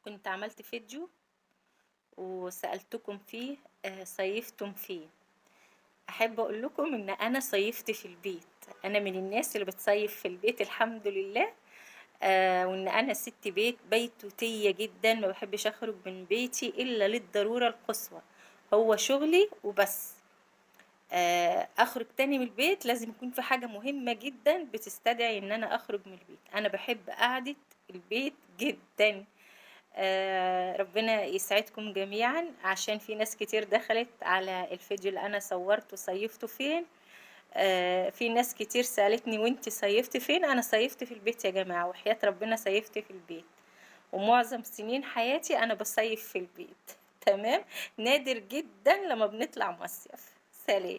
كنت عملت فيديو وسألتكم فيه صيفتم فيه. أحب أقول لكم إن أنا صيفت في البيت. أنا من الناس اللي بتصيف في البيت الحمد لله. وإن أنا ست بيتوتية جدا، ما بحبش أخرج من بيتي إلا للضرورة القصوى، هو شغلي وبس. أخرج تاني من البيت لازم يكون في حاجة مهمة جدا بتستدعي إن أنا أخرج من البيت. أنا بحب قعدة البيت جدا. ربنا يسعدكم جميعا، عشان في ناس كتير دخلت على الفيديو اللي انا صورته صيفته فين. في ناس كتير سألتني وانت صيفت فين. انا صيفت في البيت يا جماعة، وحياة ربنا صيفت في البيت، ومعظم سنين حياتي انا بصيف في البيت. تمام. نادر جدا لما بنطلع مصيف. سلام.